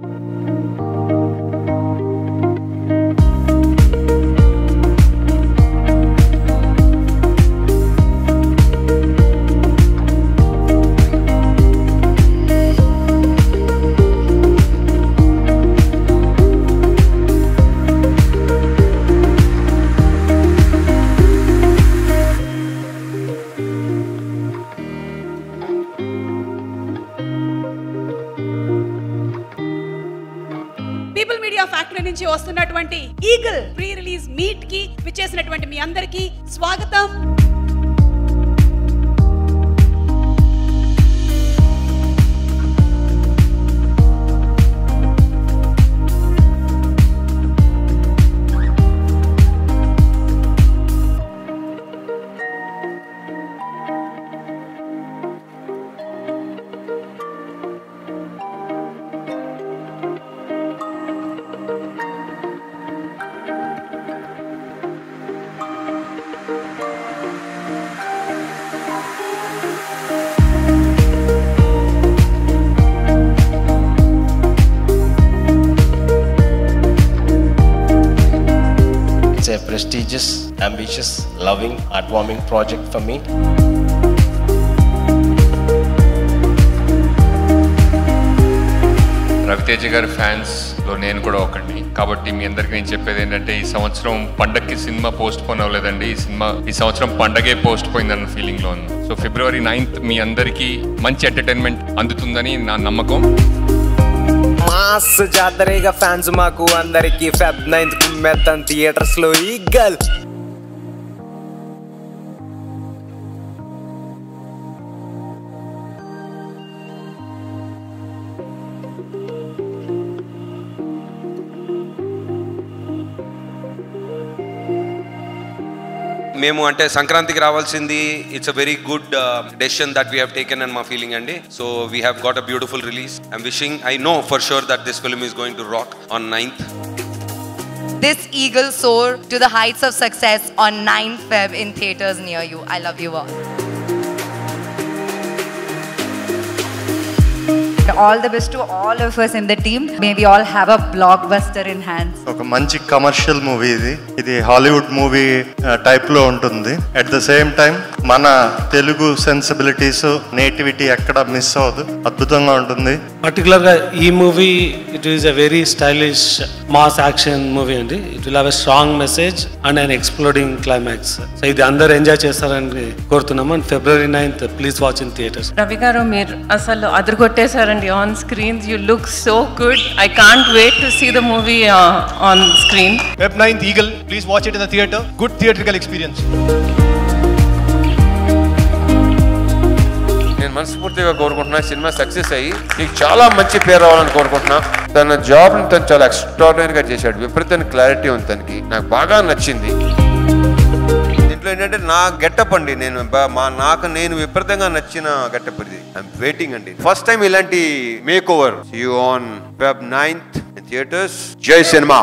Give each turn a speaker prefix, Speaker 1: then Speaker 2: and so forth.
Speaker 1: People media factory నుంచి వస్తున్నటువంటి eagle pre release meet కి విచ్చేసినటువంటి మీ అందరికీ స్వాగతం.
Speaker 2: It's a prestigious, ambitious, loving, heartwarming project for me.
Speaker 3: Raviteja గారి ఫ్యాన్స్ లో నేను కూడా ఒకటి కాబట్టి మీ అందరికి నేను చెప్పేది ఏంటంటే ఈ సంవత్సరం పండగకి సినిమా పోస్ట్ పోన్ అవ్వలేదండి. ఈ సంవత్సరం పండగే పోస్ట్ పోయిందన్న ఫీలింగ్ లో ఉంది. సో February 9th మీ అందరికి మంచి ఎంటర్టైన్మెంట్ అందుతుందని నా నమ్మకం.
Speaker 4: మాస్ జాతరేగా ఫ్యాన్స్ మాకు అందరికి Feb 9th కుమ్మెత్తాం థియేటర్స్ లో ఈగల్.
Speaker 5: మేము అంటే సంక్రాంతికి రావాల్సింది. It's a very good decision that we have taken and మా ఫీలింగ్ అండి. So we have got a beautiful release. I'm wishing, I know for sure that this film is going to rock on 9th.
Speaker 6: This eagle soar to the heights of success on 9th Feb in theaters near you. I love you all. All the best to all of us in the team. May we all have a blockbuster in hands.
Speaker 7: ఒక మంచి commercial movie ఇది Hollywood movie type లో ఉంటుంది. At the same time మన Telugu sensibilities nativity ఎక్కడ miss అవ్వదు, అద్భుతంగా ఉంటుంది.
Speaker 8: పర్టికులర్ గా ఈ movie it is a very stylish mass action movie అండి. It will have a strong message and an exploding climax. So ఇది అందరూ ఎంజాయ్ చేస్తారని కోరుతున్నాము. అండ్ February 9th please watch in theatres.
Speaker 9: Ravi గారు మీరు అసలు అదరగొట్టేశారండి on screens. You look so good. I can't wait to see the movie on screen.
Speaker 10: Feb 9th Eagle, please watch it in the theater. Good theatrical experience.
Speaker 11: నేను మనస్ఫూర్తిగా కోరుకుంటున్నా cinema success అయ్యి నీకు చాలా మంచి పేరు రావాలని కోరుకుంటున్నా. తన జాబ్ని తను చాలా ఎక్స్ట్రాడినరీగా చేశాడు. విపరీతమైన క్లారిటీ ఉంది తనకి, నాకు బాగా నచ్చింది. దీంట్లో ఏంటంటే నా గెటప్ అండి, నేను విపరీతంగా నచ్చిన గెటప్ ఇది. ఐఎమ్ వెయిటింగ్ అండి. ఫస్ట్ టైం ఇలాంటి make over. See you on Feb 9th in theaters. జై సినిమా.